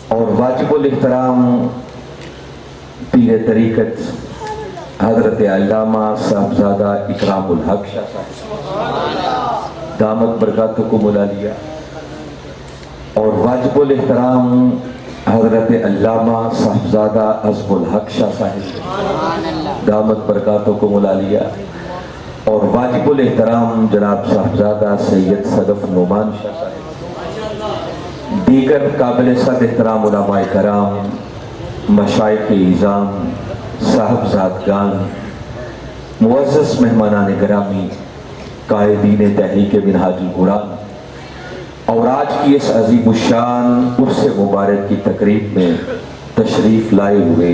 اور واجب الاحترام پیر طریقت حضرت علامہ صاحبزادہ اکرام الحق شاہ صاحب دامت برکاتکم العالیہ، اور واجب الاحترام حضرت علامہ صاحبزادہ عزم الحق شاہ صاحب دامت برکاتکم العالیہ، اور واجب الاحترام جناب صاحبزادہ سید صدف نعمان شاہ صاحب، دیگر قابل صد احترام علماء کرام، مشائخ اعظام، صاحبزادگان، معزز مہمانان گرامی، قائدین تحریک منہاج القرآن، اور آج کی اس عظیم الشان عرس مبارک کی تقریب میں تشریف لائے ہوئے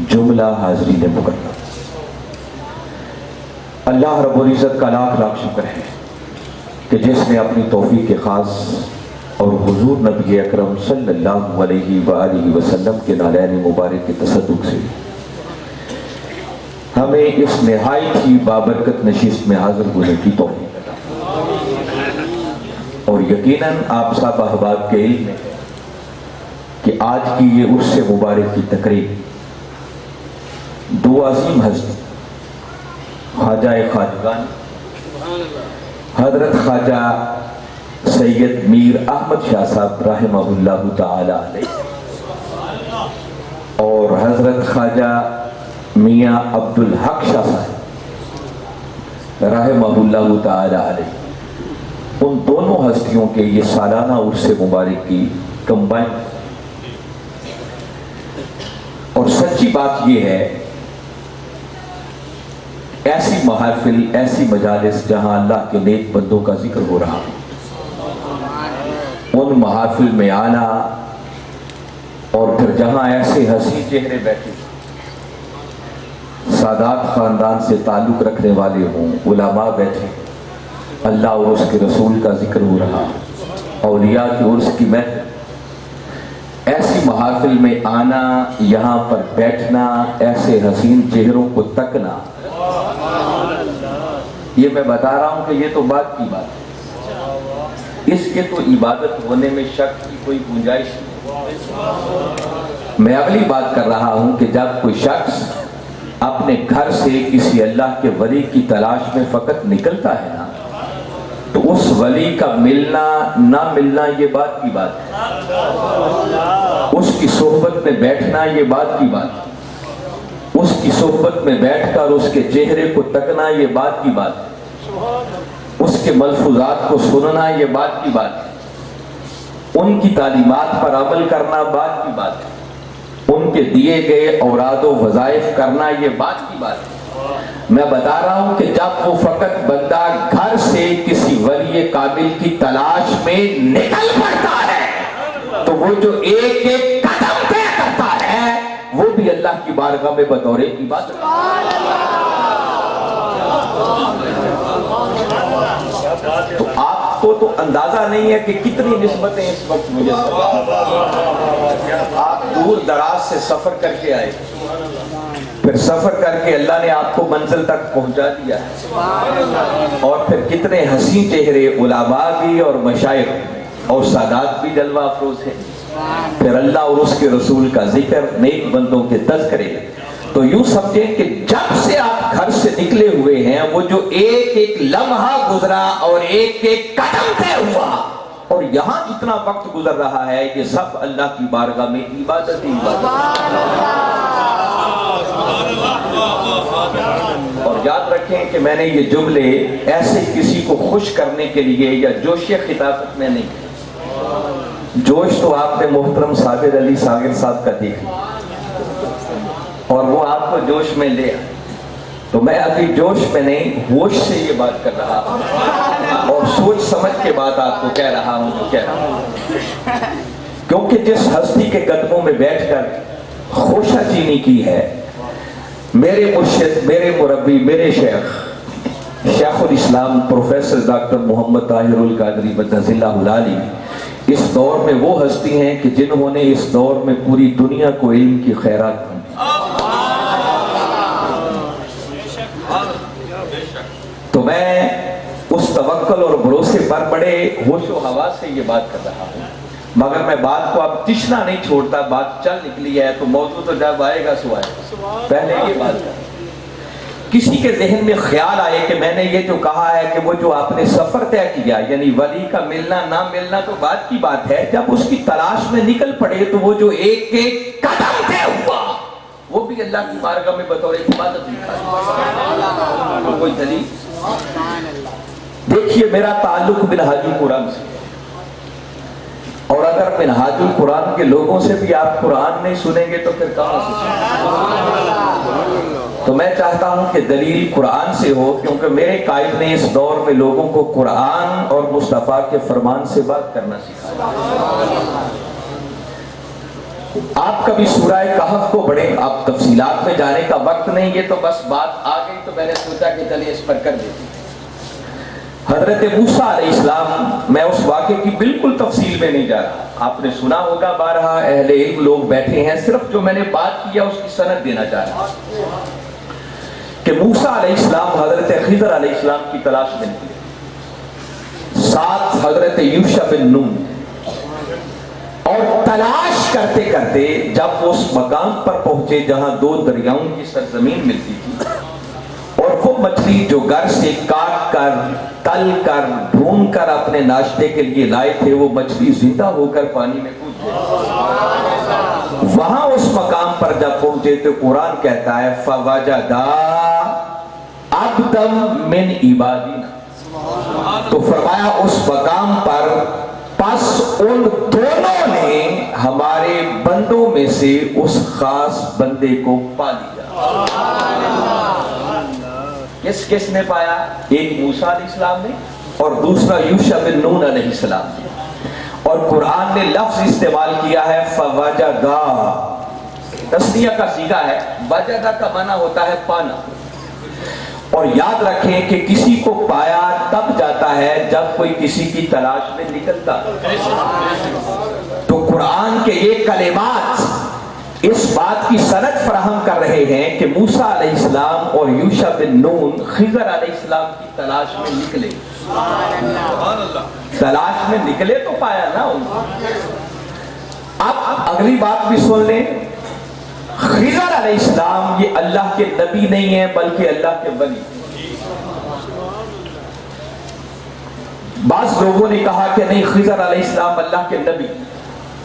جملہ حاضرین مکرم، اللہ رب العزت کا لاکھ لاکھ شکر ہے کہ جس نے اپنی توفیق خاص اور حضور نبی اکرم صلی اللہ علیہ وآلہ وسلم کے نالین مبارک کے تصدق سے ہمیں اس نہایت ہی بابرکت نشست میں حاضر ہونے کی توفیق عطا، اور یقیناً آپ سب احباب کے علم میں ہے کہ آج کی یہ عرس مبارک کی تقریب دو عظیم ہستی خواجہ خواجگان حضرت خواجہ سید میر احمد شاہ صاحب رحمہ اللہ تعالی علیہ اور حضرت خواجہ میاں عبدالحق شاہ صاحب رحمہ اللہ تعالی علیہ، ان دونوں ہستیوں کے یہ سالانہ عرس مبارک کی کمبائن، اور سچی بات یہ ہے ایسی محافل، ایسی مجالس جہاں اللہ کے نیک بندوں کا ذکر ہو رہا، ان محافل میں آنا، اور پھر جہاں ایسے حسین چہرے بیٹھے سادات خاندان سے تعلق رکھنے والے ہوں، علماء بیٹھے، اللہ اور اس کے رسول کا ذکر ہو رہا، اولیاء کی عرس کی محفل، ایسی محافل میں آنا، یہاں پر بیٹھنا، ایسے حسین چہروں کو تکنا، یہ میں بتا رہا ہوں کہ یہ تو بات کی بات ہے، اس کے تو عبادت ہونے میں شک کی کوئی گنجائش نہیں۔ میں اگلی بات کر رہا ہوں کہ جب کوئی شخص اپنے گھر سے کسی اللہ کے ولی کی تلاش میں فقط نکلتا ہے نا، تو اس ولی کا ملنا نہ ملنا یہ بات کی بات ہے، اس کی صحبت میں بیٹھنا یہ بات کی بات ہے، اس کی صحبت میں بیٹھ کر اس کے چہرے کو تکنا یہ بات کی بات ہے، اس کے ملفوظات کو سننا یہ بات کی بات ہے، ان کی تعلیمات پر عمل کرنا بات کی بات ہے، ان کے دیے گئے اوراد و وظائف کرنا یہ بات کی بات ہے۔ میں بتا رہا ہوں کہ جب وہ فقط بندہ گھر سے کسی ولی کامل کی تلاش میں نکل پڑتا ہے تو وہ جو ایک ایک قدم طے کرتا ہے وہ بھی اللہ کی بارگاہ میں بطور عبادت۔ تو آپ کو تو اندازہ نہیں ہے کہ کتنی نسبتیں اس وقت مجھے آپ دور دراز سے سفر کر کے آئے، پھر سفر کر کے اللہ نے آپ کو منزل تک پہنچا دیا ہے، اور پھر کتنے حسین چہرے علماء بھی اور مشائخ اور سادات بھی جلوہ افروز ہیں، پھر اللہ اور اس کے رسول کا ذکر، نیک بندوں کے تذکرے، تو یوں سمجھیں کہ جب سے آپ گھر سے نکلے ہوئے ہیں وہ جو ایک ایک لمحہ گزرا اور ایک ایک قدم طے ہوا اور یہاں جتنا وقت گزر رہا ہے یہ سب اللہ کی بارگاہ میں عبادت ہی عبادت۔ اور یاد رکھیں کہ میں نے یہ جملے ایسے کسی کو خوش کرنے کے لیے یا جوش خطابت میں نہیں کہے، جوش تو آپ نے محترم صابر علی صاغر صاحب کا دیکھا اور وہ آپ کو جوش میں لے آئے، تو میں ابھی جوش میں نہیں ہوش سے یہ بات کر رہا ہوں اور سوچ سمجھ کے بات آپ کو کہہ رہا ہوں جو کہہ رہا ہوں، کیونکہ جس ہستی کے قدموں میں بیٹھ کر خوشہ چینی کی ہے میرے مرشد، میرے مربی، میرے شیخ الاسلام پروفیسر ڈاکٹر محمد طاہر القادری مدث اللہ العالی، اس دور میں وہ ہستی ہیں کہ جنہوں نے اس دور میں پوری دنیا کو علم کی خیرات دی، تو میں اس توکل اور بھروسے پر بڑے ہوش و حواس سے یہ بات کر رہا ہوں مگر میں بات کو اب تشنا نہیں چھوڑتا، بات چل نکلی ہے تو موضوع تو جب آئے گا سو آئے گا۔ پہلے یہ بات ہے، کسی کے ذہن میں خیال آئے کہ میں نے یہ جو کہا ہے کہ وہ جو آپ نے سفر طے کیا، یعنی ولی کا ملنا نہ ملنا تو بات کی بات ہے، جب اس کی تلاش میں نکل پڑے تو وہ جو ایک ایک قدم طے ہوا وہ بھی اللہ کی بارگاہ میں بطور عبادت لکھا ہے۔ کوئی دلیل؟ دیکھیے میرا تعلق منہاج القرآن سے، اور اگر منہاج القرآن کے لوگوں سے بھی آپ قرآن نہیں سنیں گے تو پھر کہاں سے سنیں گے؟ تو میں چاہتا ہوں کہ دلیل قرآن سے ہو، کیونکہ میرے قائد نے اس دور میں لوگوں کو قرآن اور مصطفیٰ کے فرمان سے بات کرنا سکھایا۔ آپ کبھی سورہ کہف کو پڑھیں، آپ تفصیلات میں جانے کا وقت نہیں، یہ تو بس بات آ گئی تو میں نے سوچا کہ چلیے اس پر کر دیتے۔ حضرت موسیٰ علیہ السلام، میں اس واقعے کی بالکل تفصیل میں نہیں جا رہا، آپ نے سنا ہوگا، بارہا اہل علم لوگ بیٹھے ہیں، صرف جو میں نے بات کیا اس کی سند دینا چاہ رہا کہ موسیٰ علیہ السلام حضرت خضر علیہ السلام کی تلاش میں نکلے، ساتھ حضرت یوشع بن نون، اور تلاش کرتے کرتے جب اس مقام پر پہنچے جہاں دو دریاؤں کی سرزمین ملتی تھی، اور وہ مچھلی جو گھر سے کاٹ کر تل کر بھون کر اپنے ناشتے کے لیے لائے تھے، وہ مچھلی زندہ ہو کر پانی میں کود گئی۔ وہاں اس مقام پر جب پہنچے تو قرآن کہتا ہے فَوَجَدَا عَبْدًا مِّنْ عِبَادِنَا، تو فرمایا اس مقام پر پس ان دونوں نے ہمارے بندوں میں سے اس خاص بندے کو پا لیا۔ کس نے پایا؟ ایک موسیٰ علیہ السلام نے اور دوسرا یوشع بن نون علیہ السلام نے، اور قرآن نے لفظ استعمال کیا ہے فوجدا، تسنیہ کا صیغہ ہے، وجدہ کا معنی ہوتا ہے پانا، اور یاد رکھیں کہ کسی کو پایا تب جاتا ہے جب کوئی کسی کی تلاش میں نکلتا۔ تو قرآن کے یہ کلمات اس بات کی سند فراہم کر رہے ہیں کہ موسیٰ علیہ السلام اور یوشع بن نون خضر علیہ السلام کی تلاش میں نکلے، تلاش میں نکلے تو پایا نا ان کو۔ اب اگلی بات بھی سن لیں، خضر علیہ السلام یہ اللہ کے نبی نہیں ہیں بلکہ اللہ کے ولی۔ بعض لوگوں نے کہا کہ نہیں، خضر علیہ السلام اللہ کے نبی،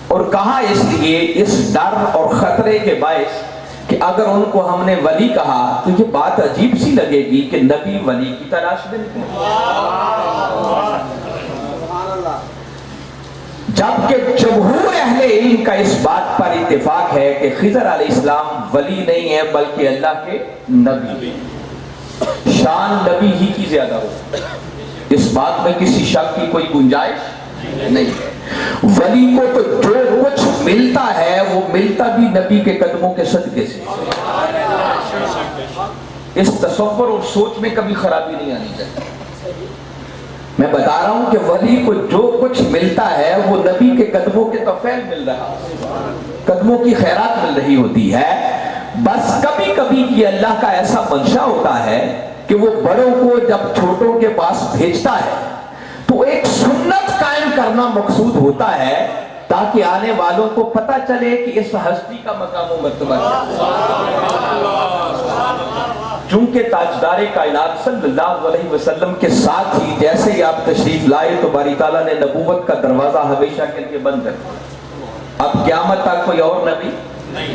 اور کہا اس لیے اس ڈر اور خطرے کے باعث کہ اگر ان کو ہم نے ولی کہا تو یہ بات عجیب سی لگے گی کہ نبی ولی کی تلاش میں نکلے، جبکہ جمہور اہل علم کا اس بات پر اتفاق ہے کہ خضر علیہ السلام ولی نہیں ہے بلکہ اللہ کے نبی، شان نبی ہی کی زیادہ ہو، اس بات میں کسی شک کی کوئی گنجائش نہیں ہے۔ ولی کو تو جو کچھ ملتا ہے وہ ملتا بھی نبی کے قدموں کے صدقے سے، اس تصور اور سوچ میں کبھی خرابی نہیں آنی چاہیے۔ میں بتا رہا ہوں کہ ولی کو جو کچھ ملتا ہے وہ نبی کے قدموں کے طفیل مل رہا، قدموں کی خیرات مل رہی ہوتی ہے۔ بس کبھی کبھی کی اللہ کا ایسا منشا ہوتا ہے کہ وہ بڑوں کو جب چھوٹوں کے پاس بھیجتا ہے تو ایک سنت قائم کرنا مقصود ہوتا ہے تاکہ آنے والوں کو پتہ چلے کہ اس ہستی کا مقام و مرتبہ ہے۔ چونکہ تاجدار کائنات صلی اللہ علیہ وسلم کے ساتھ ہی جیسے ہی آپ تشریف لائے تو باری تعالیٰ نے نبوت کا دروازہ ہمیشہ کے لیے بند کر دیا، اب قیامت تک کوئی اور نبی نہیں۔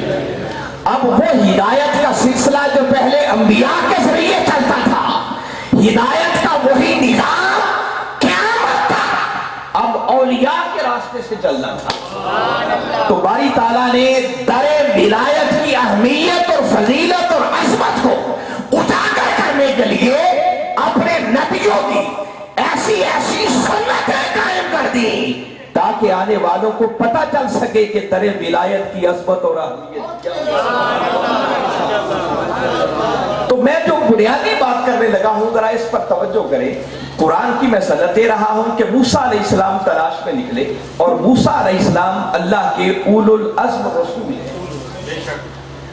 اب وہ ہدایت کا سلسلہ جو پہلے انبیاء کے ذریعے چلتا تھا، ہدایت کا وہی نظام قیامت تک اب اولیاء کے راستے سے چلنا تھا۔ تو باری تعالیٰ نے در ولایت کی اہمیت اور فضیلت اور عظمت کو اجاگر کرنے کے لیے اپنے نبیوں کی ایسی ایسی سنتیں قائم کر دی تاکہ آنے والوں کو پتہ چل سکے کہ در ولایت کی عظمت اور اہمیت کیا ہے۔ تو میں جو بنیادی بات کرنے لگا ہوں ذرا اس پر توجہ کریں۔ قرآن کی میں سند دے رہا ہوں کہ موسیٰ علیہ السلام تلاش میں نکلے، اور موسیٰ علیہ السلام اللہ کے اول العزم رسول ہیں،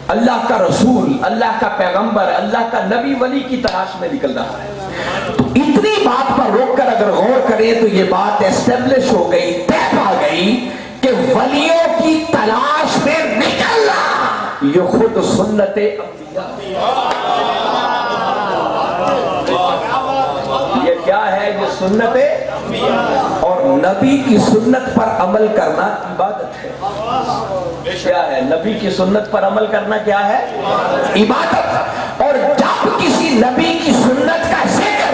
اللہ کا رسول، اللہ کا پیغمبر، اللہ کا نبی ولی کی تلاش میں نکل رہا ہے۔ تو اتنی بات پر روک کر اگر غور کریں تو یہ بات اسٹیبلش ہو گئی، طے پا گئی کے ولیوں کی تلاش میں نکلنا یہ خود سنت انبیاء، یہ کیا ہے؟ یہ سنت اور نبی کی سنت پر عمل کرنا عبادت ہے۔ کیا ہے؟ نبی کی سنت پر عمل کرنا کیا ہے؟ عبادت۔ اور جب کسی نبی کی سنت کا ذکر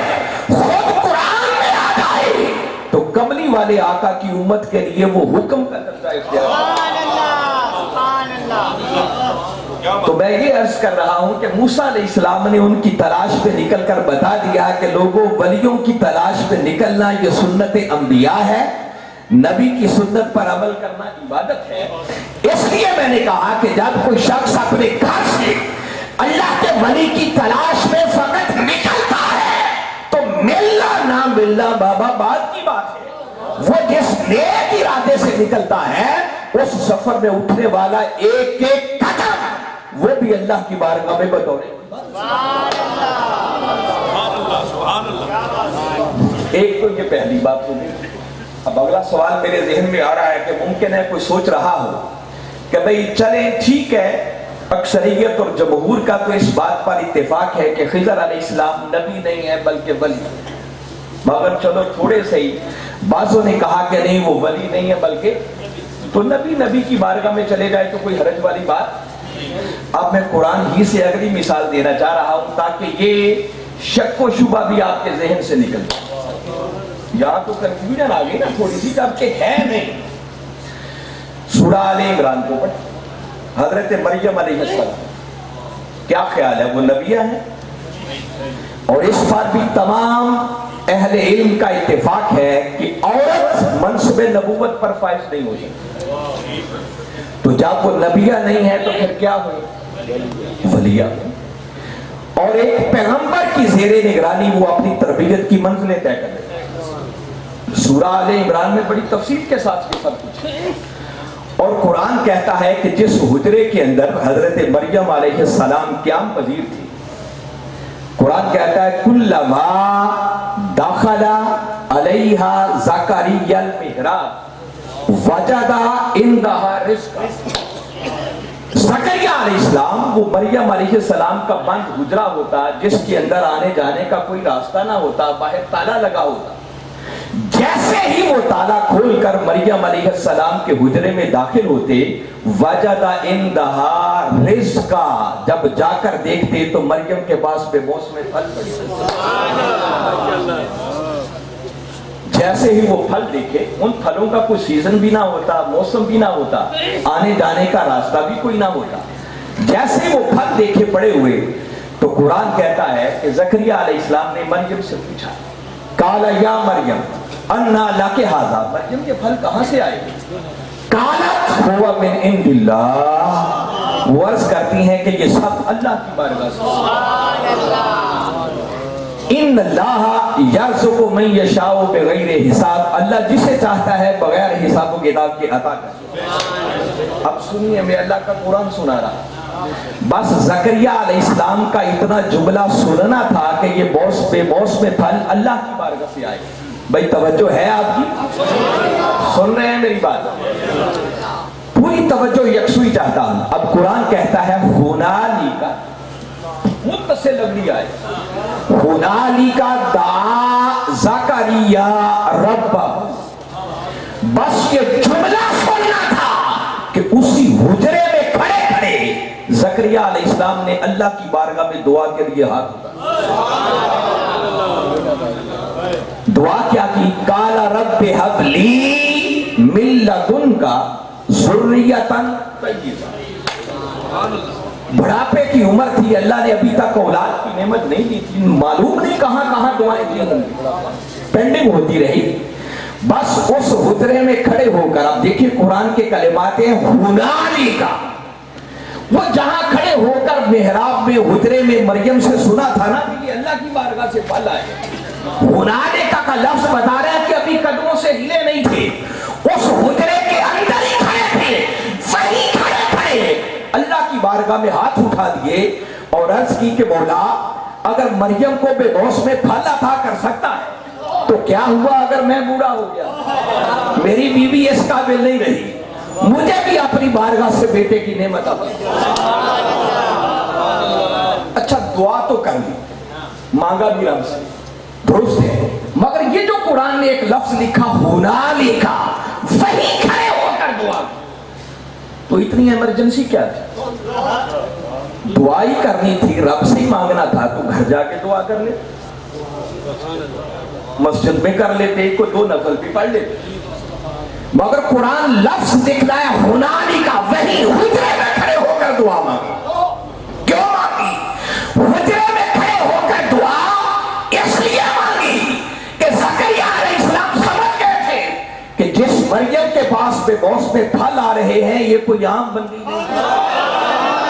خود قرآن میں آ جائے تو کملی والے آقا کی امت کے لیے وہ حکم کا درجہ اختیار۔ تو میں یہ عرض کر رہا ہوں کہ موسیٰ علیہ السلام نے ان کی تلاش پہ نکل کر بتا دیا کہ لوگوں ولیوں کی تلاش پہ نکلنا یہ سنت انبیاء ہے، نبی کی سنت پر عمل کرنا عبادت ہے۔ اس لیے میں نے کہا کہ جب کوئی شخص اپنے گھر سے اللہ کے ولی کی تلاش میں فقط نکلتا ہے تو ملنا نہ ملنا بابا بات کی بات ہے۔ وہ جس نیک ارادے سے نکلتا ہے اس سفر میں اٹھنے والا ایک ایک قدم وہ بھی اللہ کی بارگاہ میں بطور ایک تو یہ پہلی بات ہوگی۔ اب اگلا سوال میرے ذہن میں آ رہا ہے کہ ممکن ہے کوئی سوچ رہا ہو کہ بھئی چلیں ٹھیک ہے، اکثریت اور جمہور کا تو اس بات پر اتفاق ہے کہ خضر علیہ السلام نبی نہیں ہے بلکہ ولی، مگر چلو تھوڑے سے ہی بعضوں نے کہا کہ نہیں وہ ولی نہیں ہے بلکہ تو نبی کی بارگاہ میں چلے جائے تو کوئی حرج والی بات۔ اب میں قرآن ہی سے اگلی مثال دینا چاہ رہا ہوں تاکہ یہ شک و شبہ بھی آپ کے ذہن سے نکل جائے۔ یہاں تو کنفیوژن آ گئی نا تھوڑی سی کہ ہے نہیں۔ سورہ آل عمران کو پڑھ، حضرت مریم علیہ السلام، کیا خیال ہے وہ نبیہ ہیں؟ اور اس پر بھی تمام اہل علم کا اتفاق ہے کہ عورت منصب نبوت پر فائز نہیں ہو سکتی۔ تو جب وہ نبیہ نہیں ہے تو پھر کیا ہوئی؟ ولیہ۔ اور ایک پیغمبر کی زیر نگرانی وہ اپنی تربیت کی منزلیں طے کر دیتے ہیں۔ سورہ آل عمران میں بڑی تفصیل کے ساتھ یہ سب کچھ ہے۔ اور قرآن کہتا ہے کہ جس حجرے کے اندر حضرت مریم علیہ السلام قیام پذیر تھی، قرآن کہتا ہے کلما دخل علیہا زکریا المحراب وجد عندہا رزقا۔ زکریا علیہ السلام وہ مریم علیہ السلام کا بند حجرہ ہوتا جس کے اندر آنے جانے کا کوئی راستہ نہ ہوتا، باہر تالا لگا ہوتا۔ جیسے ہی وہ تالا کھول کر مریم علیہ السلام کے حجرے میں داخل ہوتے وجد عندہا رزقا، جب جا کر دیکھتے تو مریم کے پاس بے موسم پھل پڑے۔ جیسے ہی وہ پھل دیکھے، ان پھلوں کا کوئی سیزن بھی نہ ہوتا، موسم بھی نہ ہوتا، آنے جانے کا راستہ بھی کوئی نہ ہوتا، جیسے وہ پھل دیکھے پڑے ہوئے تو قرآن کہتا ہے کہ زکریا علیہ السلام نے مریم سے پوچھا، قال یا مریم انا لک ھذا، مریم یہ پھل کہاں سے آئے؟ قالت هو من عند اللہ، وہ عرض کرتی ہیں کہ یہ سب اللہ کی بارگاہ سے۔ سبحان اللہ۔ ان اللہ یرزق من یشاء بغیر حساب، اللہ جسے چاہتا ہے بغیر حساب و کتاب کے عطا کرتا ہے۔ اب سنیے، میں اللہ کا قرآن سنا رہا، بس زکریا علیہ السلام کا اتنا جملہ سننا تھا کہ یہ بے موسم پھل اللہ کی بارگاہ سے آئے۔ بھئی توجہ ہے آپ کی؟ سن رہے ہیں میری بات؟ پوری توجہ یکسوئی چاہتا ہوں۔ اب قرآن کہتا ہے ہنالک، متصل لفظ آئے، ہنالک دعا زکریا ربہ، بس یہ جملہ سننا تھا کہ اسی حجرے میں کھڑے کھڑے زکریا علیہ السلام نے اللہ کی بارگاہ میں دعا کے لیے ہاتھ اٹھایا۔ دعا کیا کی؟ قال رب هب لی من لدنک ذریۃ طیبہ۔ بڑھاپے کی عمر تھی، اللہ نے ابھی تک اولاد کی نعمت نہیں دی تھی، معلوم نہیں کہاں کہاں دعائیں دی ہوں، پینڈنگ ہوتی رہی۔ بس اس حجرے میں کھڑے ہو کر، اب دیکھیں قرآن کے کلمات ہیں ہنالک، وہ جہاں کھڑے ہو کر محراب میں حجرے میں مریم سے سنا تھا نا کہ یہ اللہ کی بارگاہ سے پھل آئے، ہنالک کا لفظ بتا رہا ہے کہ ابھی قدموں سے ہلے نہیں تھے، اس حجرے کے اندر ہی کھڑے تھے، وہیں کھڑے کھڑے اللہ کی بارگاہ میں ہاتھ اٹھا دیے اور عرض کی کہ مولا اگر مریم کو بے موسم میں پھل عطا کر سکتا ہے تو کیا ہوا اگر میں بوڑھا ہو گیا، میری بیوی اس قابل نہیں رہی، مجھے بھی اپنی بارگاہ سے بیٹے کی نعمت عطا۔ اچھا دعا تو کر لی، مانگا بھی رب سے، درست ہے، مگر یہ جو قرآن نے ایک لفظ لکھا ہونا لکھا، وہی کھڑے ہو کر دعا، تو اتنی ایمرجنسی کیا تھی؟ دعا ہی کرنی تھی، رب سے ہی مانگنا تھا، تو گھر جا کے دعا کر لے، مسجد میں کر لیتے، کوئی 2 نفل بھی پڑھ لیتے، مگر قرآن لفظ دکھتا ہے ہونالی کا، وہی حجرے میں کھڑے ہو کر دعا مانگی۔ کیوں مانگی؟ حجرے میں کھڑے ہو کر دعا اس لیے مانگی کہ زکریا علیہ السلام سمجھ گئے تھے کہ جس مریم کے پاس بے موس میں پھل آ رہے ہیں یہ کوئی عام بندی نہیں ہے،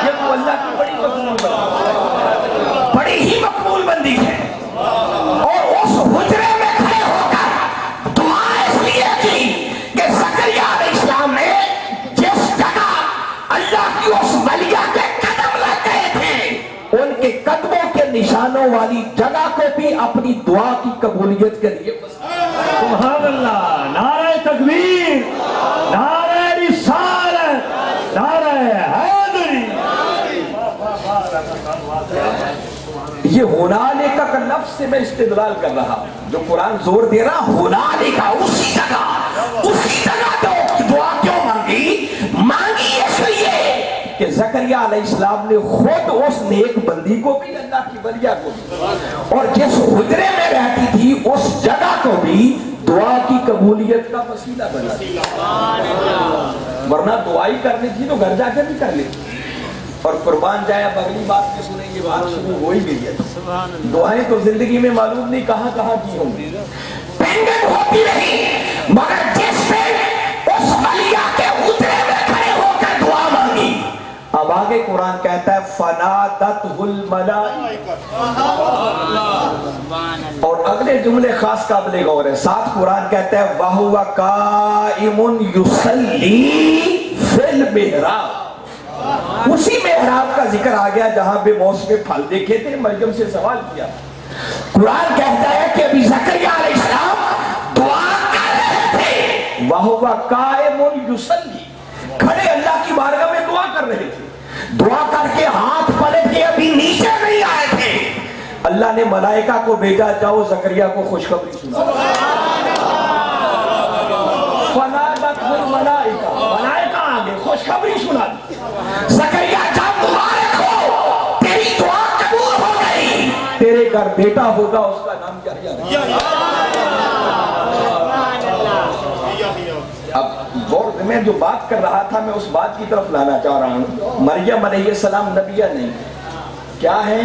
یہ تو اللہ کی بڑی مقبول بندی، بڑی ہی مقبول بندی ہے، اور اس حجرے میں کھڑے ہو کر دعا اس لیے کی کہ زکریا علیہ السلام نے جس جگہ اللہ کی اس ولیہ کے قدم لگ گئے تھے، ان کے قدموں کے نشانوں والی جگہ کو بھی اپنی دعا کی قبولیت کے لیے سبحان اللہ، نعرہ تکبیر، نعرہ رسالت، نعرہ حیدری۔ یہ ہونالے کا لفظ سے میں استدلال کر رہا ہوں، جو قرآن زور دے رہا ہونالے کا، اسی جگہ تو دعا کیوں مانگی؟ مانگی اس لیے کہ زکریا علیہ السلام نے خود اس نیک بندی کو بھی، اللہ کی ولیہ کو بھی، اور جس حجرے میں رہتی تھی اس جگہ کو بھی دعا کی قبولیت کا وسیلہ بنا دیا، ورنہ دعائی کرنی تھی تو گھر جا کے بھی کر لیتی۔ اور قربان جائے، اب اگلی بات میں سنیں، یہ بات شروع ہو ہی گئی ہے، دعائیں تو زندگی میں معلوم نہیں کہاں کہاں کی ہوں گی، پینڈنگ ہوتی رہی، مگر جس نے اس ولیہ کے حجرے میں کھڑے ہو کر دعا مانگی، اب آگے قرآن کہتا ہے فَنَادَتْهُ الْمَلَائِكَةُ، اور اگلے جملے خاص قابل غور ہے، ساتھ قرآن کہتا ہے وَهُوَ قَائِمٌ يُصَلِّي فِي الْمِحْرَابِ، اسی محراب کا ذکر آ گیا جہاں بے موس میں پھل دیکھے تھے، مریم سے سوال کیا۔ قرآن کہتا ہے کہ ابھی زکریا علیہ السلام دعا کر رہے تھے، وَهُوَ قَائِمٌ يُصَلِّي، کھڑے اللہ کی بارگاہ میں دعا کر رہے تھے، دعا کر کے ہاتھ پلٹ کے ابھی نیچے نہیں آئے تھے، اللہ نے ملائکہ کو بھیجا، جاؤ زکریا کو خوشخبری سنا۔ فَنَادَتْهُ الْمَلَائِكَةُ، ملائکہ آگے خوشخبری سنا دی، زکریا جب مبارک ہو، تیری دعا قبول ہو گئی، تیرے گھر بیٹا ہوگا، اس کا نام یحییٰ۔ اب میں جو بات کر رہا تھا، میں اس بات کی طرف لانا چاہ رہا ہوں، مریم علیہ السلام نبیہ نہیں، کیا ہے؟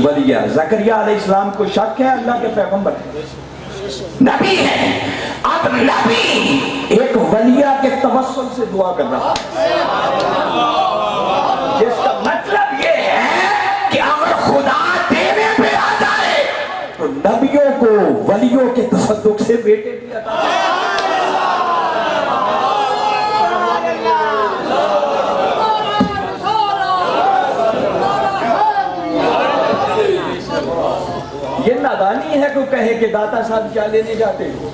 ولیہ۔ زکریا علیہ السلام کو شک ہے اللہ کے پیغمبر ہیں، نبی ہے، اب نبی ایک ولیہ کے توسل سے دعا کر رہا ہے، جس کا مطلب یہ ہے کہ اگر خدا دینے پہ آ جائے تو نبیوں کو ولیوں کے تصدق سے بیٹے بھی عطا کرے۔ یہ نادانی ہے کہ کہے کہ داتا صاحب کیا لینے جاتے ہو،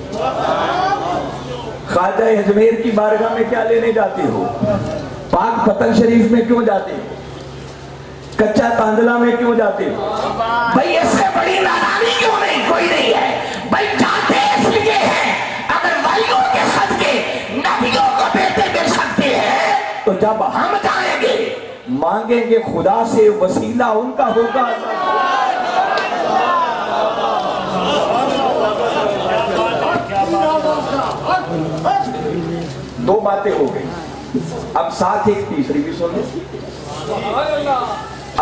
خواجہ اجمیر کی بارگاہ میں کیا لینے جاتے ہو، پاک پتن شریف میں کیوں جاتے ہو، کچا تاندلہ میں کیوں جاتے ہو؟ بھئی اس سے بڑی نادانی کیوں نہیں، کوئی نہیں ہے بھئی، جاتے اس لیے ہیں اگر ولیوں کے صدقے نبیوں کو بیٹے مل سکتے ہیں تو جب ہم جائیں گے مانگیں گے خدا سے، وسیلہ ان کا ہوگا۔ دو باتیں ہو گئی، اب ساتھ ایک تیسری بھی سن لیں،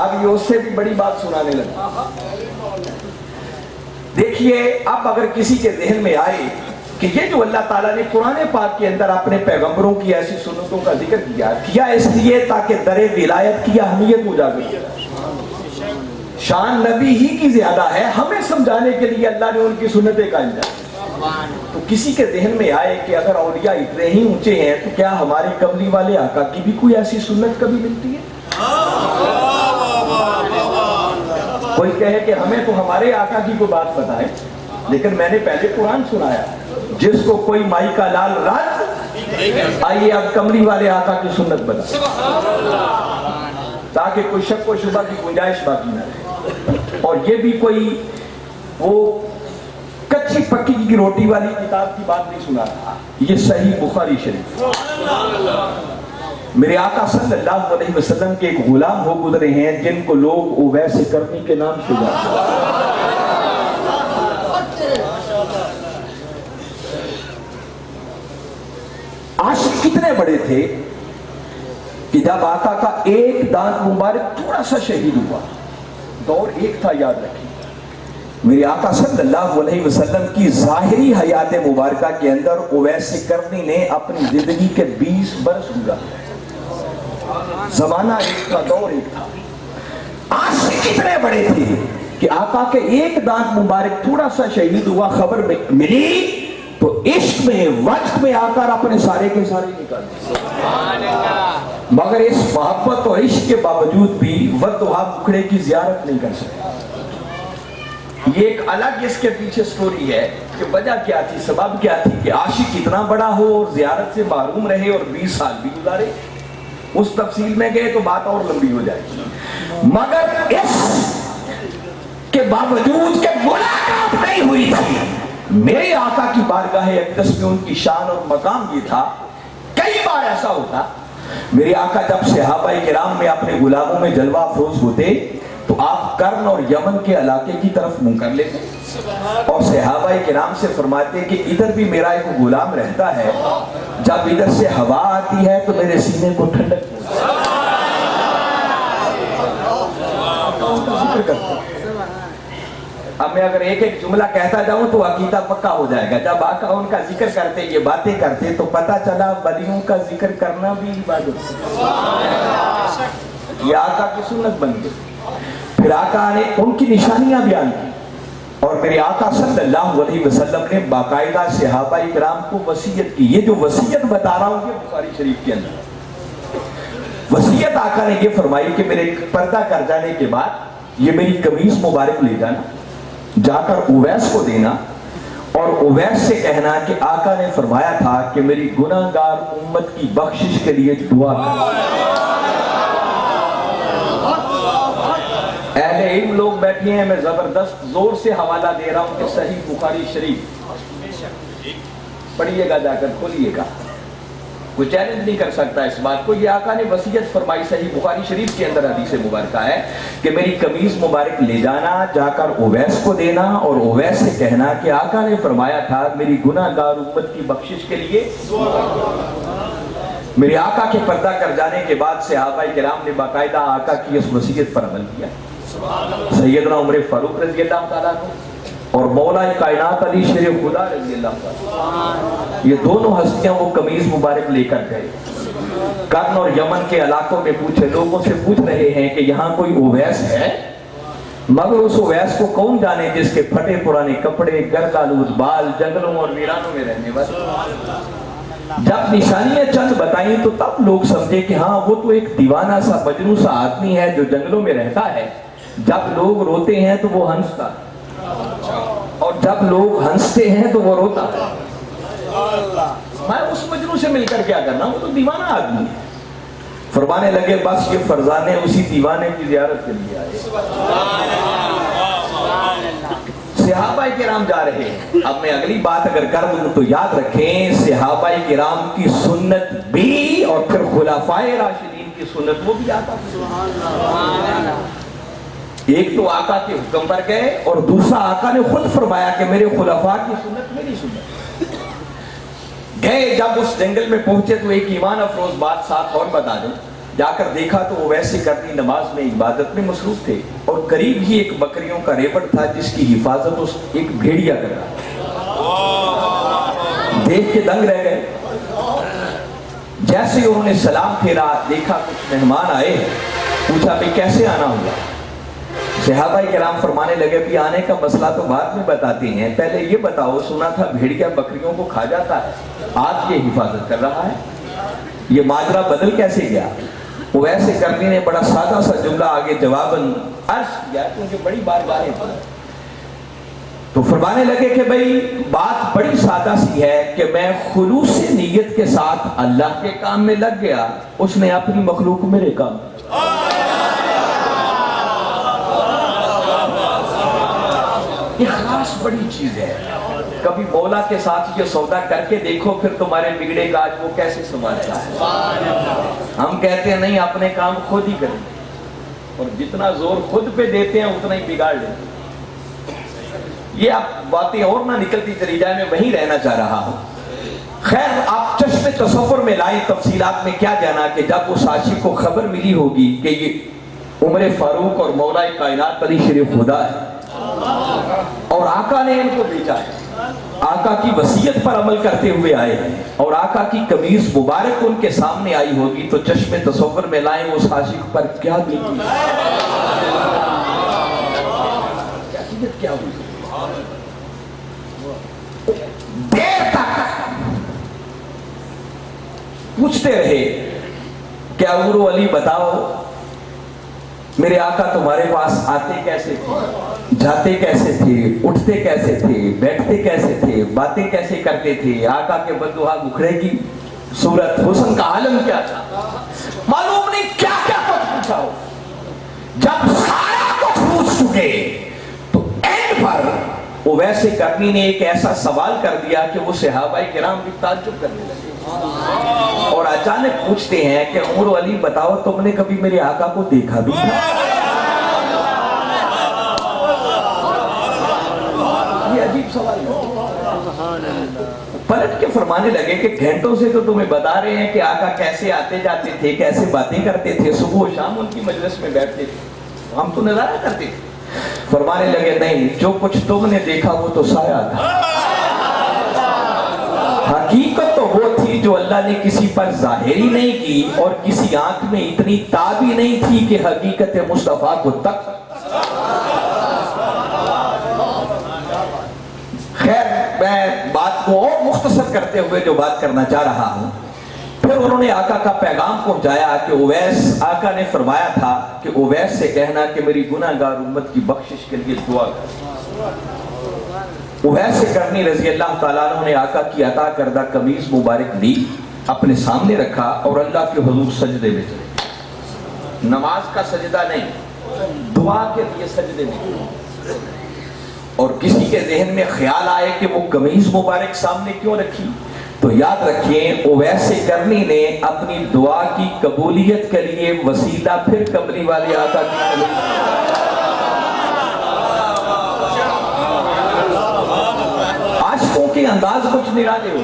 اب یہ اس سے بھی بڑی بات سنانے لگا۔ دیکھیے، اب اگر کسی کے ذہن میں آئے کہ یہ جو اللہ تعالیٰ نے قرآن پاک کے اندر اپنے پیغمبروں کی ایسی سنتوں کا ذکر کیا اس لیے تاکہ در ولایت کی اہمیت ہو جائے، شان نبی ہی کی زیادہ ہے، ہمیں سمجھانے کے لیے اللہ نے ان کی سنتیں قائم کی۔ تو کسی کے ذہن میں آئے کہ اگر اولیاء اتنے ہی اونچے ہیں تو کیا ہمارے قبلی والے آقا کی بھی کوئی ایسی سنت کبھی ملتی ہے؟ کوئی کہے کہ ہمیں تو ہمارے آقا کی کوئی بات بتائے، لیکن میں نے پہلے قرآن سنایا، جس کو کوئی مائی کا لال رات آئیے اب کمری والے آقا کی سنت بتا تاکہ کوئی شک و شبہ کی گنجائش باقی نہ رہے، اور یہ بھی کوئی وہ کچی پکی کی روٹی والی کتاب کی بات نہیں سنا رہا، یہ صحیح بخاری شریف۔ میرے آقا صلی اللہ علیہ وسلم کے ایک غلام ہو گزرے ہیں جن کو لوگ اویس کرنی کے نام سے جانتے ہیں۔ عاشق کتنے بڑے تھے کہ جب آقا کا ایک دانت مبارک تھوڑا سا شہید ہوا، دور ایک تھا، یاد رکھیں میرے آقا صلی اللہ علیہ وسلم کی ظاہری حیات مبارکہ کے اندر اویس کرنی نے اپنی زندگی کے 20 برس گزارے، زمانہ ایک تھا، دور ایک تھا۔ عاشق کتنے بڑے تھے کہ آقا کے ایک دانت مبارک تھوڑا سا شہید ہوا، خبر ملی تو عشق میں وقت میں آ کر اپنے سارے کے سارے نکال دیے، مگر اس محبت اور عشق کے باوجود بھی ودھوا بکھڑے کی زیارت نہیں کر سکے۔ یہ ایک الگ اس کے پیچھے سٹوری ہے کہ وجہ کیا تھی، سبب کیا تھی کہ عاشق اتنا بڑا ہو اور زیارت سے محروم رہے اور 20 سال بھی گزارے۔ اس تفصیل میں گئے تو بات اور لمبی ہو جائے گی، مگر اس کے باوجود کہ ملاقات نہیں ہوئی تھی، میرے آقا کی بارگاہ اقدس میں ان کی شان اور مقام یہ تھا۔ کئی بار ایسا ہوتا میرے آقا جب صحابہ کرام میں اپنے غلاموں میں جلوہ افروز ہوتے تو آپ کرن اور یمن کے علاقے کی طرف منہ کر لیتے اور صحابہ کرام سے فرماتے کہ ادھر بھی میرا ایک غلام رہتا ہے، جب ادھر سے ہوا آتی ہے تو میرے سینے کو ٹھنڈک ہوتی ہے۔ اب میں اگر ایک ایک جملہ کہتا جاؤں تو عقیدہ پکا ہو جائے گا۔ جب آقا ان کا ذکر کرتے، یہ باتیں کرتے تو پتہ چلا ولیوں کا ذکر کرنا بھی عبادت ہے، یہ آقا کی سنت بن گئی۔ پھر آقا نے ان کی نشانیاں بیان کی اور میرے آقا صلی اللہ علیہ وسلم نے باقاعدہ صحابہ کرام کو وصیت کی۔ یہ جو وصیت بتا رہا ہوں یہ بخاری شریف کے اندر وصیت آقا نے یہ فرمائی کہ میرے پردہ کر جانے کے بعد یہ میری قمیص مبارک لے جانا، جا کر اویس کو دینا اور اویس سے کہنا کہ آقا نے فرمایا تھا کہ میری گناہگار امت کی بخشش کے لیے دعا کرنا۔ اہل علم لوگ بیٹھے ہیں، میں زبردست زور سے حوالہ دے رہا ہوں کہ صحیح بخاری شریف پڑھیے گا، جا کر کھولیے گا، کوئی چیلنج نہیں کر سکتا اس بات کو۔ یہ آقا نے وصیت فرمائی، صحیح بخاری شریف کے اندر حدیث مبارکہ ہے کہ میری قمیص مبارک لے جانا، جا کر اویس کو دینا اور اویس سے کہنا کہ آقا نے فرمایا تھا میری گناہگار امت کی بخشش کے لیے۔ میرے آقا کے پردہ کر جانے کے بعد صحابہ کرام نے باقاعدہ آقا کی اس وصیت پر عمل کیا۔ سیدنا عمر فاروق رضی اللہ تعالیٰ عنہ اور مولا کائنات علی شیر خدا رضی اللہ تعالیٰ، یہ دونوں ہستیاں وہ قمیص مبارک لے کر گئے، کرن اور یمن کے علاقوں میں پوچھے، لوگوں سے پوچھ رہے ہیں کہ یہاں کوئی اویس ہے، مگر اس اویس کو کون جانے جس کے پھٹے پرانے کپڑے، گرد آلود بال، جنگلوں اور ویرانوں میں رہنے والے۔ جب نشانیاں چند بتائیں تو تب لوگ سمجھے کہ ہاں وہ تو ایک دیوانہ سا مجنون سا آدمی ہے جو جنگلوں میں رہتا ہے، جب لوگ روتے ہیں تو وہ ہنستا اور جب لوگ ہنستے ہیں تو وہ روتا ہے۔ میں اس مجنون سے مل کر کیا کرنا، وہ تو دیوانہ آدمی ہے۔ فرمانے لگے بس یہ فرزانے اسی دیوانے کی زیارت کے لیے آئے۔ صحابہ کرام جا رہے ہیں۔ اب میں اگلی بات اگر کر دوں تو یاد رکھیں، صحابہ کرام کی سنت بھی اور پھر خلفائے راشدین کی سنت وہ بھی آقا کی سنت۔ ایک تو آقا کے حکم پر گئے اور دوسرا آقا نے خود فرمایا کہ میرے خلفاء کی سنت میری سنت۔ گئے جب اس جنگل میں پہنچے تو ایک ایمان افروز بات ساتھ اور بتا دوں، جا کر دیکھا تو وہ ویسے کرنی نماز میں عبادت میں مصروف تھے اور قریب ہی ایک بکریوں کا ریوڑ تھا جس کی حفاظت اس ایک بھیڑیا کر رہا۔ دیکھ کے دنگ رہ گئے۔ جیسے انہوں نے سلام پھیرا، دیکھا کچھ مہمان آئے، پوچھا بھئی کیسے آنا ہوا؟ صحابہ کرام فرمانے لگے بھی آنے کا مسئلہ تو بعد میں بتاتے ہیں، پہلے یہ بتاؤ، سنا تھا بھیڑیا بکریوں کو کھا جاتا ہے، آج یہ حفاظت کر رہا ہے، یہ ماجرا بدل کیسے گیا؟ ویسے کرنی نے بڑا سادہ سا جملہ آگے جواباً عرض کیا، کیونکہ بڑی بار باریں تھیں۔ تو فرمانے لگے کہ بھئی بات بڑی سادہ سی ہے کہ میں خلوص نیت کے ساتھ اللہ کے کام میں لگ گیا، اس نے اپنی مخلوق میرے کام. اخلاص بڑی چیز ہے. کبھی مولا کے ساتھ یہ سودا کر کے دیکھو، پھر تمہارے بگڑے کا آج وہ کیسے سنبھالتا ہے. ہم کہتے ہیں نہیں، اپنے کام خود ہی کریں، اور جتنا زور خود پہ دیتے ہیں اتنا ہی بگاڑ لیتے ہیں. یہ آپ باتیں اور نہ نکلتی چلی جائے، میں وہیں رہنا چاہ رہا ہوں. خیر، آپ چشم تصور میں لائیں، تفصیلات میں کیا جانا کہ جب اس عاشق کو خبر ملی ہوگی کہ یہ عمر فاروق اور مولا کائنات علی شریف خدا ہے اور آقا نے ان کو بھیجا ہے، آقا کی وصیت پر عمل کرتے ہوئے آئے ہیں اور آقا کی قمیص مبارک ان کے سامنے آئی ہوگی، تو چشم تصور میں لائیں اس عاشق پر کیا بیتی، کیا ہوئی. دیر تک پوچھتے رہے کہ عمر علی بتاؤ میرے آقا تمہارے پاس آتے کیسے تھے، جاتے کیسے تھے، اٹھتے کیسے تھے، بیٹھتے کیسے تھے، باتیں کیسے کرتے تھے، آقا کے بدوہا مکھڑے کی صورت، حسن کا عالم کیا تھا. معلوم نہیں کیا کیا کچھ پوچھا ہو. جب سارا کچھ پوچھ چکے تو اینڈ پر اویس کرنی نے ایک ایسا سوال کر دیا کہ وہ صحابہ کرام بھی تعجب کرنے لگے اور اچانک پوچھتے ہیں کہ عمر علی بتاؤ تم نے کبھی میرے آقا کو دیکھا بھی تھا؟ یہ عجیب سوال ہے. پلٹ کے فرمانے لگے کہ گھنٹوں سے تو تمہیں بتا رہے ہیں کہ آقا کیسے آتے جاتے تھے، کیسے باتیں کرتے تھے، صبح و شام ان کی مجلس میں بیٹھتے تھے، ہم تو نظارہ کرتے تھے. فرمانے لگے نہیں، جو کچھ تم نے دیکھا وہ تو سایہ تھا، حقیقت تو وہ تھی جو اللہ نے کسی پر ظاہری نہیں کی اور کسی آنکھ میں اتنی تاب ہی نہیں تھی کہ حقیقت مصطفیٰ کو تک. خیر، میں بات کو اور مختصر کرتے ہوئے جو بات کرنا چاہ رہا ہوں، پھر انہوں نے آقا کا پیغام پہنچایا کہ اویس، آقا نے فرمایا تھا کہ اویس سے کہنا کہ میری گناہ گار امت کی بخشش کے لیے دعا کر. اویس کرنی رضی اللہ تعالیٰ عنہ نے آقا کی عطا کردہ قمیص مبارک لی، اپنے سامنے رکھا اور اللہ کے حضور سجدے میں چلے. نماز کا سجدہ نہیں، دعا کے لیے سجدے میں. اور کسی کے ذہن میں خیال آئے کہ وہ قمیص مبارک سامنے کیوں رکھی، تو یاد رکھیں اویس کرنی نے اپنی دعا کی قبولیت کے لیے وسیلہ پھر کملی والے آقا کی عاشقوں کے انداز کچھ نرالے ہو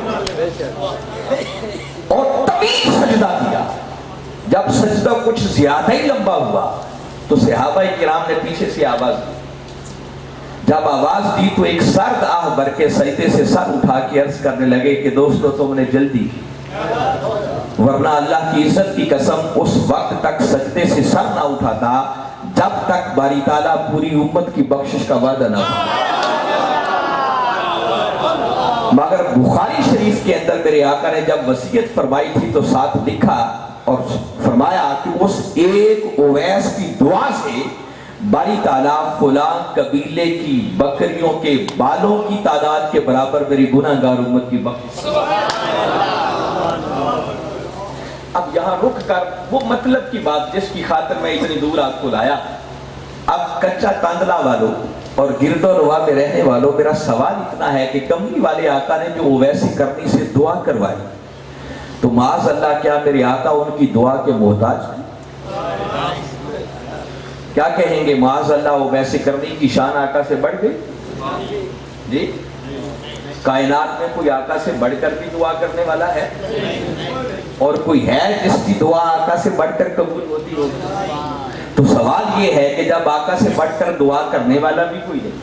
اور طویل سجدہ کیا. جب سجدہ کچھ زیادہ ہی لمبا ہوا تو صحابہ کرام نے پیچھے سے آواز دی. جب آواز دی تو ایک سرد آہ بھر کے سجدے سے سر اٹھا کے عرض کرنے لگے کہ دوستو تم نے جلدی کی، ورنہ اللہ کی عزت کی قسم اس وقت تک سجدے سے سر نہ اٹھاتا جب تک باری تعالیٰ پوری امت کی بخشش کا وعدہ نہ ہو. مگر بخاری شریف کے اندر میرے آقا نے جب وصیت فرمائی تھی تو ساتھ لکھا اور فرمایا کہ اس ایک اویس کی دعا سے باری تعالیٰ فلاں قبیلے کی بکریوں کے بالوں کی تعداد کے برابر میری گناہ گار امت کی بخشش. اب یہاں رک کر وہ مطلب کی بات جس کی خاطر میں اتنی دور آپ کو لایا، اب کچا تاندلا والوں اور گرد و نواح میں رہنے والوں، میرا سوال اتنا ہے کہ کملی والے آقا نے جو اویس کرنی سے دعا کروائی تو معاذ اللہ کیا میرے آقا ان کی دعا کے محتاج ہیں؟ کیا کہیں گے معاذ اللہ اویس کرنی کی شان آقا سے بڑھ گئی؟ جی، کائنات میں کوئی آقا سے بڑھ کر بھی دعا کرنے والا ہے؟ اور کوئی ہے جس کی دعا آقا سے بڑھ کر قبول ہوتی ہوگی؟ تو سوال یہ ہے کہ جب آقا سے بڑھ کر دعا کرنے والا بھی کوئی نہیں،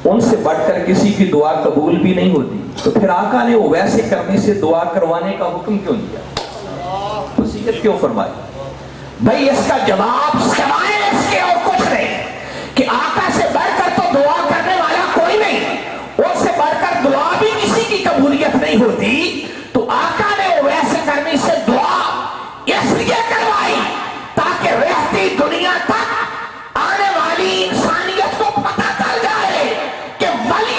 ان سے بڑھ کر کسی کی دعا قبول بھی نہیں ہوتی، تو پھر آقا نے اویس کرنی سے دعا کروانے کا حکم کیوں دیا، وصیت کیوں فرمائی؟ بھئی اس کا جواب سوائے اس کے اور کچھ نہیں کہ آقا سے بڑھ کر تو دعا کرنے والا کوئی نہیں، اس سے بڑھ کر دعا بھی کسی کی قبولیت نہیں ہوتی. تو آقا نے اویس کرنی سے دعا اس لیے کروائی تاکہ رہتی دنیا تک آنے والی انسانیت کو پتہ چل جائے کہ ولی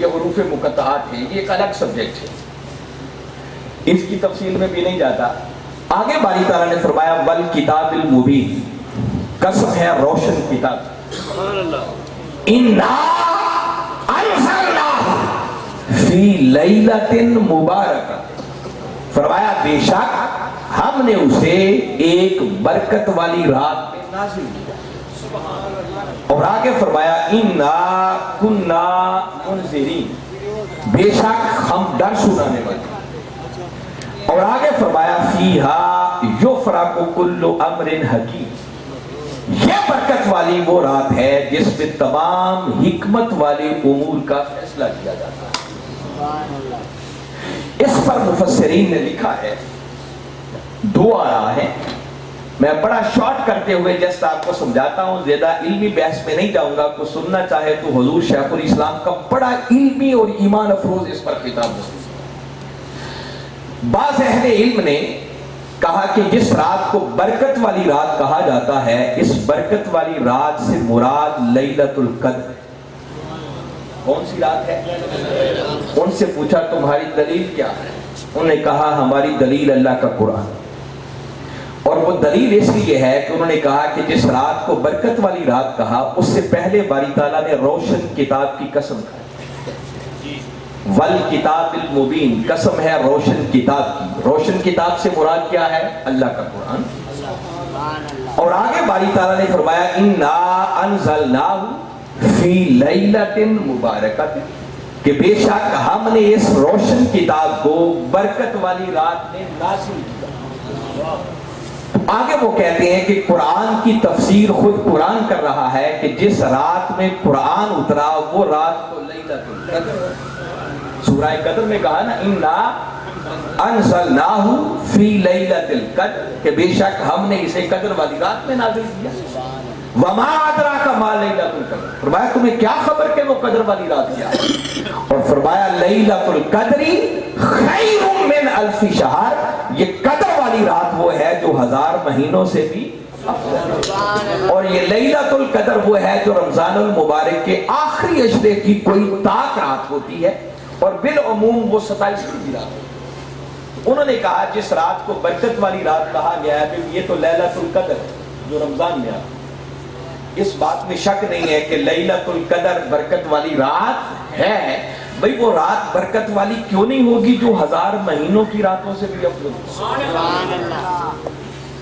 یہ حروف مقطعات ہیں، یہ ایک الگ سبجیکٹ ہے، اس کی تفصیل میں بھی نہیں جاتا۔ آگے باری تعالیٰ نے فرمایا والکتاب المبین، قسم ہے روشن کتاب، انا انزلناہ فی لیلۃ مبارکہ، فرمایا بے شک ہم نے اسے ایک برکت والی رات میں نازل کیا، اور آگے فرمایا انا کنا منذرین، بے شک ہم ڈر سنانے والے، اور آگے فرمایا فیہا یفرق کل امر حکیم، یہ برکت والی وہ رات ہے جس میں تمام حکمت والے امور کا فیصلہ کیا جاتا ہے۔ اس پر مفسرین نے لکھا ہے، دو آراء ہیں، میں بڑا شارٹ کرتے ہوئے جیسا آپ کو سمجھاتا ہوں، زیادہ علمی بحث میں نہیں جاؤں گا، کوئی سننا چاہے تو حضور شیخ الاسلام کا بڑا علمی اور ایمان افروز اس پر خطاب ہے۔ بعض اہل علم نے کہا کہ جس رات کو برکت والی رات کہا جاتا ہے، اس برکت والی رات سے مراد لیلۃ القدر۔ کون سی رات ہے؟ ان سے پوچھا تمہاری دلیل کیا ہے؟ انہوں نے کہا ہماری دلیل اللہ کا قرآن، اور وہ دلیل اس لیے ہے کہ انہوں نے کہا کہ جس رات کو برکت والی رات کہا، اس سے پہلے باری تعالیٰ نے روشن کتاب کی قسم کھائی، والکتاب المبین، قسم ہے روشن کتاب کی۔ روشن کتاب سے مراد کیا ہے؟ اللہ کا قرآن۔ اور آگے باری تعالیٰ نے فرمایا انا انزلناہ فی لیلۃ مبارکہ، کہ بے شک ہم نے اس روشن کتاب کو برکت والی رات میں نازل کیا۔ آگے وہ کہتے ہیں کہ قرآن کی تفسیر خود قرآن کر رہا ہے کہ جس رات میں قرآن اترا وہ رات کو لیلۃ القدر، سورہ قدر میں کہا نا انا انزلناہ فی لیلۃ القدر، کہ بے شک ہم نے اسے قدر والی رات میں نازل کیا۔ وما ادراک ما لیلۃ القدر، فرمایا تمہیں کیا خبر کہ وہ قدر والی رات کیا ہے، اور فرمایا لیلۃ القدر خیر من الف شہر، یہ قدر والی رات وہ ہے جو 1000 مہینوں سے بھی افضل، اور یہ لیلۃ القدر وہ ہے جو رمضان المبارک کے آخری عشرے کی کوئی طاق رات ہوتی ہے، اور بالعموم وہ 27ویں رات ہے۔ انہوں نے کہا جس رات کو برکت والی رات کہا گیا ہے یہ تو لیلۃ القدر ہے جو رمضان میں آتی ہے، اس بات میں شک نہیں ہے کہ لیلۃ القدر برکت والی رات ہے۔ بھئی وہ رات برکت والی کیوں نہیں ہوگی جو 1000 مہینوں کی راتوں سے بھی افضل ہے؟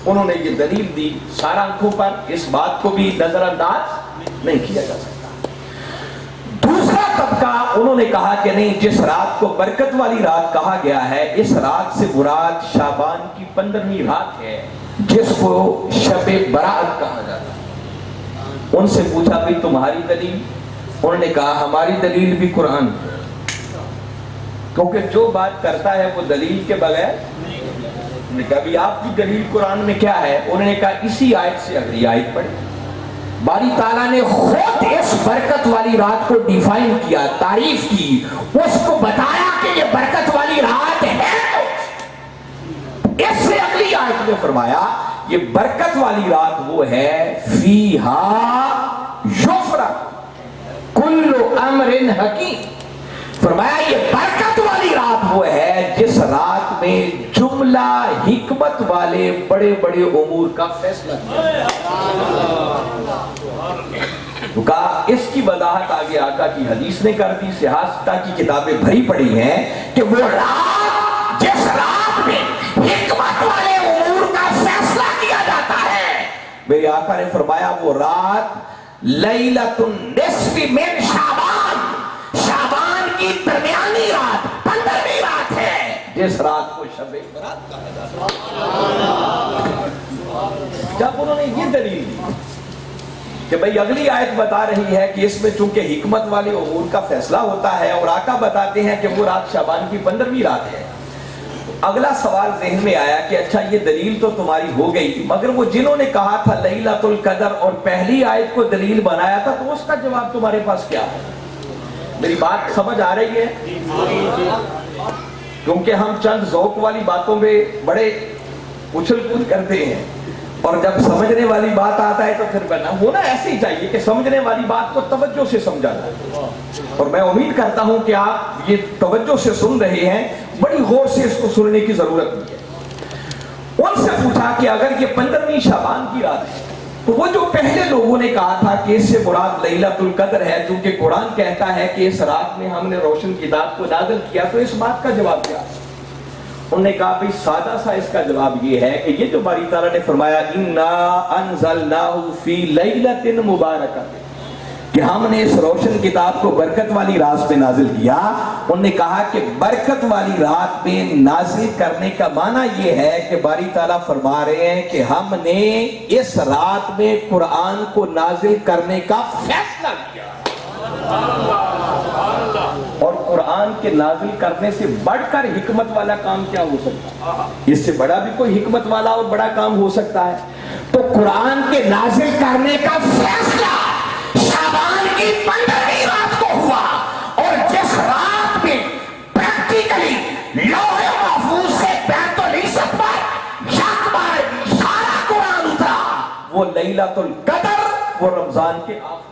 انہوں نے یہ دلیل دی، سارا آنکھوں پر اس بات کو بھی نظر انداز نہیں کیا جا سکتا۔ دوسرا طبقہ انہوں نے کہا کہ نہیں، جس رات کو برکت والی رات کہا گیا ہے اس رات سے مراد شعبان کی 15ویں رات ہے جس کو شب برات کہا جاتا ہے۔ ان سے پوچھا بھی تمہاری دلیل؟ انہوں نے کہا ہماری دلیل بھی قرآن ہے، کیونکہ جو بات کرتا ہے وہ دلیل کے بغیر انہوں نے کہا بھی آپ کی دلیل قرآن میں کیا ہے؟ انہوں نے کہا اسی آیت سے اگلی آیت پڑھی، باری تعالیٰ نے خود اس برکت والی رات کو ڈیفائن کیا، تعریف کی، اس کو بتایا کہ یہ برکت والی رات ہے۔ اس سے اگلی آیت میں فرمایا یہ برکت والی رات وہ ہے فیہا یفرق کل امر حکیم، فرمایا یہ برکت والی رات وہ ہے جس رات میں جملہ حکمت والے بڑے بڑے امور کا فیصلہ کیا۔ تو کہا اس کی وضاحت آگے آقا کی حدیث نے کر دی، سیاستہ کی کتابیں بھری پڑی ہیں کہ وہ رات جس رات میں حکمت والے امور کا فیصلہ کیا جاتا ہے، میرے آقا نے فرمایا وہ رات لیلۃ النصف من شعبان، شعبان کی درمیانی رات 15ویں رات ہے جس رات کو شب برات کہا جاتا ہے۔ جب انہوں نے یہ دلیل دی کہ بھئی اگلی آیت بتا رہی ہے کہ اس میں چونکہ حکمت والے امور کا فیصلہ ہوتا ہے اور آقا بتاتے ہیں کہ وہ رات شعبان کی 15ویں رات ہے، اگلا سوال ذہن میں آیا کہ اچھا یہ دلیل تو تمہاری ہو گئی، مگر وہ جنہوں نے کہا تھا لیلۃ القدر اور پہلی آیت کو دلیل بنایا تھا تو اس کا جواب تمہارے پاس کیا ہے؟ میری بات سمجھ آ رہی ہے؟ کیونکہ ہم چند ذوق والی باتوں میں بڑے اچھل کود کرتے ہیں، اور جب سمجھنے والی بات آتا ہے تو پھر بنا ہونا ایسے ہی چاہیے کہ سمجھنے والی بات کو توجہ سے سمجھا جائے. اور میں امید کرتا ہوں کہ آپ یہ توجہ سے سن رہے ہیں, بڑی غور سے اس کو سننے کی ضرورت بھی ہے. ان سے پوچھا کہ اگر یہ 15ویں شعبان کی رات ہے تو وہ جو پہلے لوگوں نے کہا تھا کہ اس سے مراد لیلۃ القدر ہے, چونکہ قرآن کہتا ہے کہ اس رات میں ہم نے روشن کتاب کو نازل کیا, تو اس بات کا جواب کیا؟ انہوں نے کہا بھئی سادہ سا اس کا جواب یہ ہے کہ یہ جو باری تعالیٰ نے فرمایا اِنَّا أَنزَلْنَاهُ فِي لَيْلَةٍ مُبَارَكَةٍ, کہ ہم نے اس روشن کتاب کو برکت والی رات میں نازل کیا. انہوں نے کہا کہ برکت والی رات میں نازل کرنے کا معنی یہ ہے کہ باری تعالیٰ فرما رہے ہیں کہ ہم نے اس رات میں قرآن کو نازل کرنے کا فیصلہ کیا. اور قرآن کے نازل کرنے سے بڑھ کر حکمت والا کام کیا ہو سکتا ہے؟ اس سے بڑا بھی کوئی حکمت والا اور بڑا کام ہو سکتا ہے؟ تو قرآن کے نازل کرنے کا فیصلہ شعبان کی 15ویں رات کو ہوا, اور جس رات میں پریکٹیکلی لوح محفوظ سے بیت العزت پر یک بار سارا قرآن اترا, وہ لیلۃ القدر, وہ رمضان کے آخر.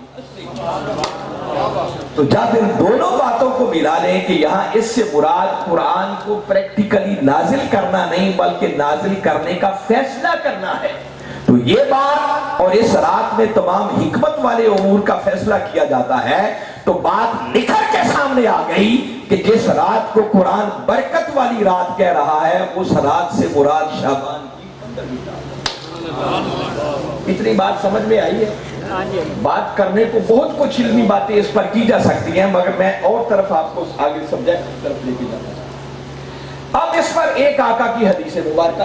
تو جب ان دونوں باتوں کو ملا لیں کہ یہاں اس سے مراد قرآن کو پریکٹیکلی نازل کرنا نہیں بلکہ نازل کرنے کا فیصلہ کرنا ہے, تو یہ بات اور اس رات میں تمام حکمت والے امور کا فیصلہ کیا جاتا ہے, تو بات نکھر کے سامنے آ گئی کہ جس رات کو قرآن برکت والی رات کہہ رہا ہے اس رات سے مراد شعبان کی 15ویں رات. اتنی بات سمجھ میں آئی ہے؟ بات کرنے کو بہت کچھ علمی باتیں اس پر کی جا سکتی ہیں, مگر میں اور طرف آپ کو آگے سبجیکٹ کی طرف لے کے جاتا ہوں. اب اس پر ایک آقا کی حدیث مبارکہ